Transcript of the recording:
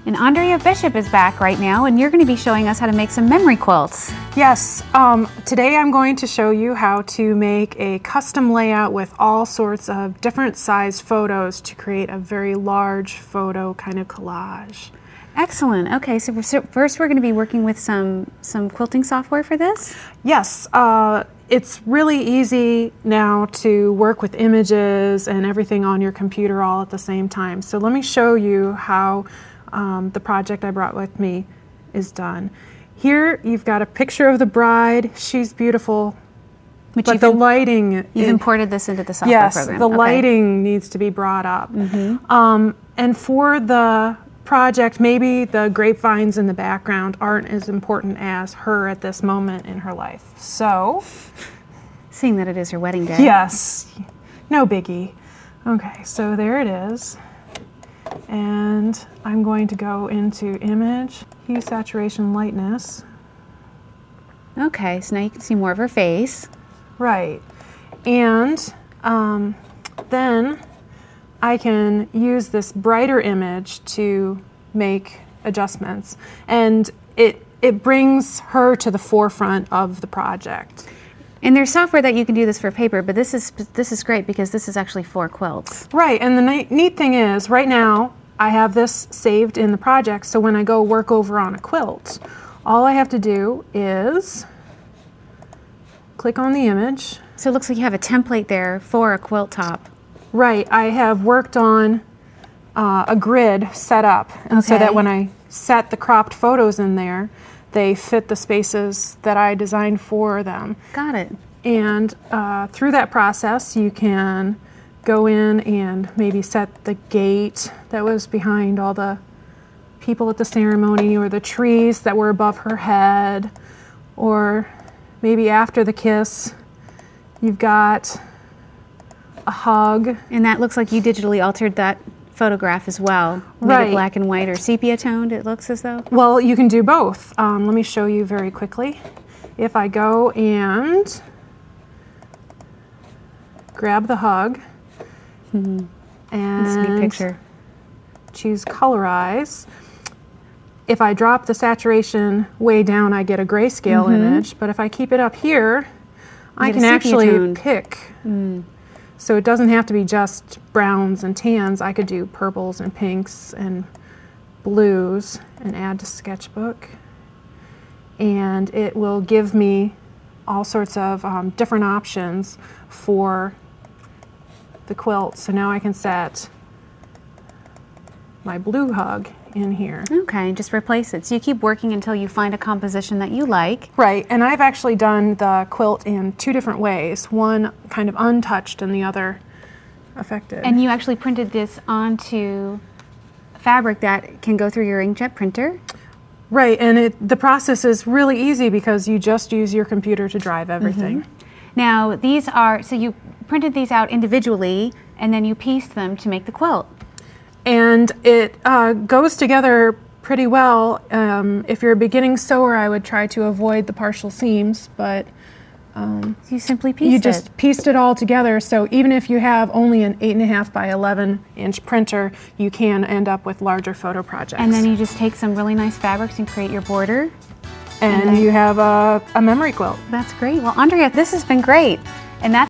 And Andrea Bishop is back right now, and you're going to be showing us how to make some memory quilts. Yes, today I'm going to show you how to make a custom layout with all sorts of different sized photos to create a very large photo kind of collage. Excellent. Okay, so first we're going to be working with some quilting software for this? Yes, it's really easy now to work with images and everything on your computer all at the same time. So let me show you how the project I brought with me is done. Here you've got a picture of the bride. She's beautiful, but the lighting... You've imported this into the software program. Yes, the lighting needs to be brought up. And for the project, maybe the grapevines in the background aren't as important as her at this moment in her life. So... Seeing that it is her wedding day. Yes, no biggie. Okay, so there it is. And I'm going to go into Image, Hue, Saturation, Lightness. Okay, so now you can see more of her face. Right. And then I can use this brighter image to make adjustments. And it brings her to the forefront of the project. And there's software that you can do this for paper, but this is great because this is actually for quilts. Right, and the neat thing is, right now, I have this saved in the project, so when I go work over on a quilt, all I have to do is click on the image. So it looks like you have a template there for a quilt top. Right, I have worked on a grid set up, and so that when I set the cropped photos in there, they fit the spaces that I designed for them. Got it. And through that process, you can go in and maybe set the gate that was behind all the people at the ceremony, or the trees that were above her head, or maybe after the kiss, you've got a hug. And that looks like you digitally altered that photograph as well. Made it black and white or sepia toned, it looks as though. Well, you can do both. Let me show you very quickly. If I go and grab the hug and That's a neat picture. Choose colorize, if I drop the saturation way down, I get a grayscale image, but if I keep it up here, I can actually pick. So it doesn't have to be just browns and tans. I could do purples and pinks and blues and add to sketchbook. And it will give me all sorts of different options for the quilt. So now I can set my blue hug in here. Okay, just replace it. So you keep working until you find a composition that you like. Right, and I've actually done the quilt in two different ways. One kind of untouched and the other affected. And you actually printed this onto fabric that can go through your inkjet printer? Right, and the process is really easy because you just use your computer to drive everything. Now these are, so you printed these out individually and then you pieced them to make the quilt. And it goes together pretty well. If you're a beginning sewer, I would try to avoid the partial seams, but you simply pieced it. You just pieced it all together, so even if you have only an 8.5 by 11 inch printer, you can end up with larger photo projects. And then you just take some really nice fabrics and create your border. And you have a memory quilt. That's great. Well, Andrea, this has been great. And that's